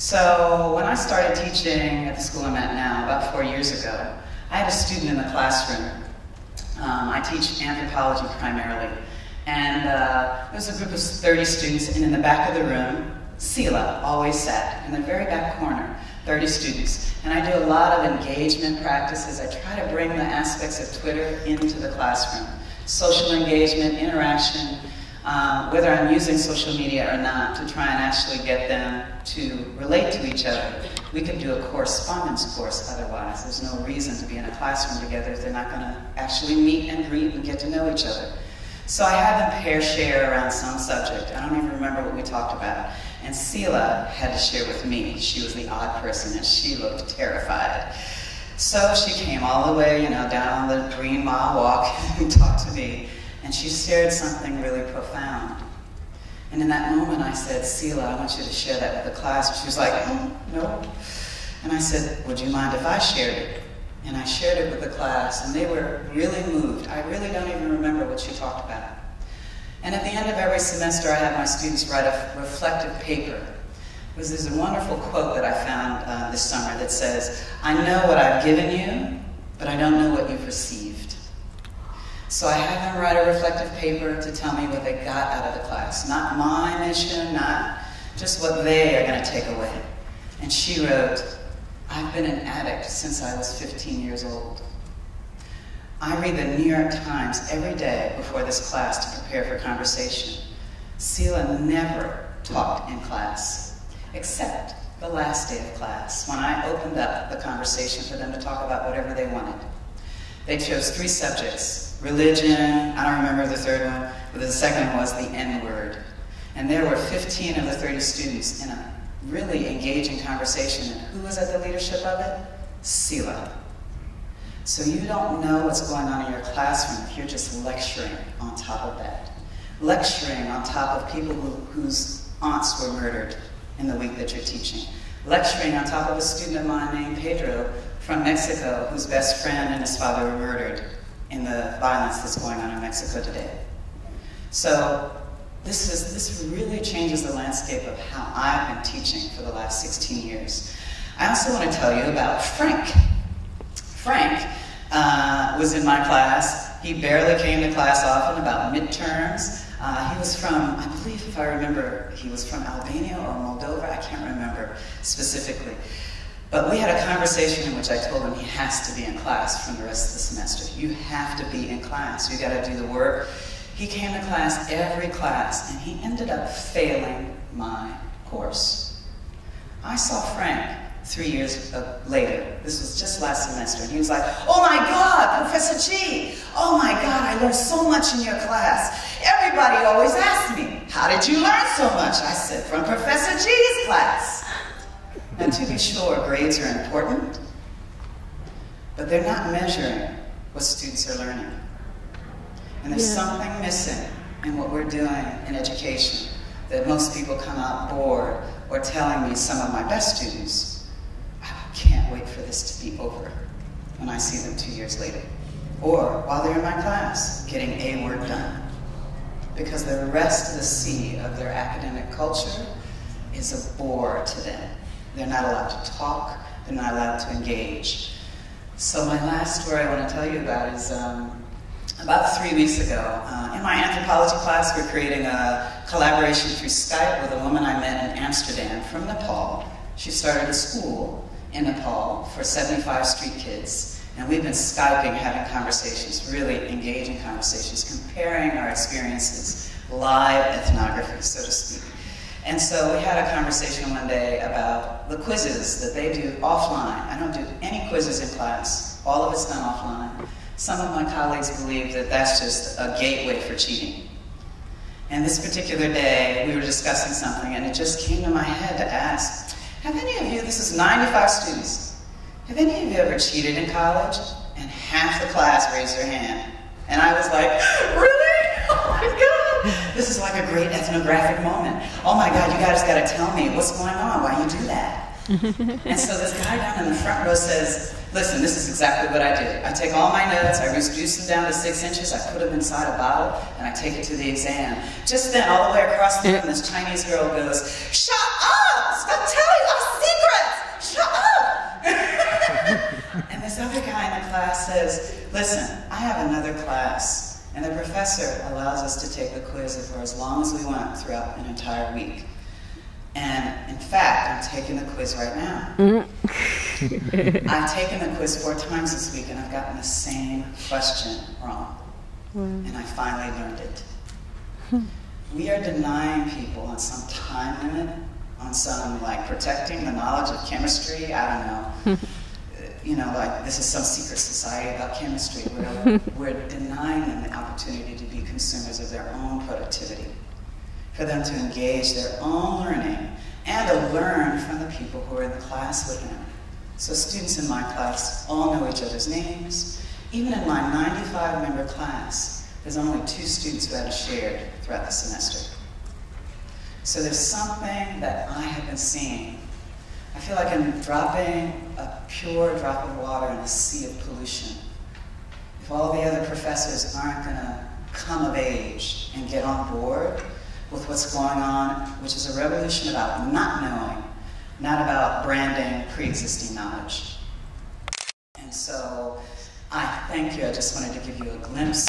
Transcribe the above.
So when I started teaching at the school I'm at now, about 4 years ago, I had a student in the classroom. I teach anthropology primarily. And there was a group of 30 students, and in the back of the room, Sela always sat in the very back corner, 30 students. And I do a lot of engagement practices. I try to bring the aspects of Twitter into the classroom. Social engagement, interaction, whether I'm using social media or not, to try and actually get them to relate to each other. We could do a correspondence course otherwise. There's no reason to be in a classroom together if they're not going to actually meet and greet and get to know each other. So I had them pair share around some subject. I don't even remember what we talked about. And Sela had to share with me. She was the odd person and she looked terrified. So she came all the way, down the Green Mile walk and talked to me. And she shared something really profound. And in that moment I said, Sela, I want you to share that with the class. And she was like, oh, no. And I said, would you mind if I shared it? And I shared it with the class, and they were really moved. I really don't even remember what she talked about. And at the end of every semester, I have my students write a reflective paper. There's a wonderful quote that I found this summer that says, I know what I've given you, but I don't know what you've received. So I have them write a reflective paper to tell me what they got out of the class. Not my mission, not just what they are going to take away. And she wrote, I've been an addict since I was 15 years old. I read the New York Times every day before this class to prepare for conversation. Sela never talked in class, except the last day of class, when I opened up the conversation for them to talk about whatever they wanted. They chose 3 subjects: religion, I don't remember the third one, but the second one was the N-word. And there were 15 of the 30 students in a really engaging conversation. And who was at the leadership of it? Sela. So you don't know what's going on in your classroom if you're just lecturing on top of that. Lecturing on top of people whose aunts were murdered in the week that you're teaching. Lecturing on top of a student of mine named Pedro from Mexico, whose best friend and his father were murdered in the violence that's going on in Mexico today. So this really changes the landscape of how I've been teaching for the last 16 years. I also want to tell you about Frank. Frank was in my class. He barely came to class often, about midterms. He was from, I believe if I remember, he was from Albania or Moldova. I can't remember specifically. But we had a conversation in which I told him he has to be in class from the rest of the semester. You have to be in class. You got to do the work. He came to class every class, and he ended up failing my course. I saw Frank 3 years later. This was just last semester, and he was like, oh my God, Professor G! Oh my God, I learned so much in your class. Everybody always asks me, how did you learn so much? I said, from Professor G's class. Now, to be sure, grades are important, but they're not measuring what students are learning. And there's something missing in what we're doing in education that most people come out bored or telling me, some of my best students, I can't wait for this to be over when I see them 2 years later. Or while they're in my class, getting A work done. Because the rest of the sea of their academic culture is a bore to them. They're not allowed to talk, they're not allowed to engage. So my last story I want to tell you about is about 3 weeks ago. In my anthropology class, we're creating a collaboration through Skype with a woman I met in Amsterdam from Nepal. She started a school in Nepal for 75 street kids. And we've been Skyping, having conversations, really engaging conversations, comparing our experiences, live ethnography, so to speak. And so we had a conversation one day about the quizzes that they do offline. I don't do any quizzes in class. All of it's done offline. Some of my colleagues believe that that's just a gateway for cheating. And this particular day, we were discussing something, and it just came to my head to ask, have any of you, this is 95 students, have any of you ever cheated in college? And half the class raised their hand. And I was like, really? Oh my God. This is like a great ethnographic moment. Oh my God, you guys got to tell me what's going on, why you do that. And so this guy down in the front row says, listen, this is exactly what I do. I take all my notes, I reduce them down to 6 inches, I put them inside a bottle, and I take it to the exam. Just then, all the way across the room, this Chinese girl goes, shut up! Stop telling us! Listen, I have another class, and the professor allows us to take the quiz for as long as we want throughout an entire week. And in fact, I'm taking the quiz right now. I've taken the quiz 4 times this week, and I've gotten the same question wrong. And I finally learned it. We are denying people on some time limit, on some like protecting the knowledge of chemistry, I don't know. You know, like this is some secret society about chemistry where we're denying them the opportunity to be consumers of their own productivity, for them to engage their own learning and to learn from the people who are in the class with them. So students in my class all know each other's names. Even in my 95-member class, there's only 2 students who haven't shared throughout the semester. So there's something that I have been seeing. I feel like I'm dropping a pure drop of water in a sea of pollution. If all the other professors aren't going to come of age and get on board with what's going on, which is a revolution about not knowing, not about branding pre-existing knowledge. And so I thank you. I just wanted to give you a glimpse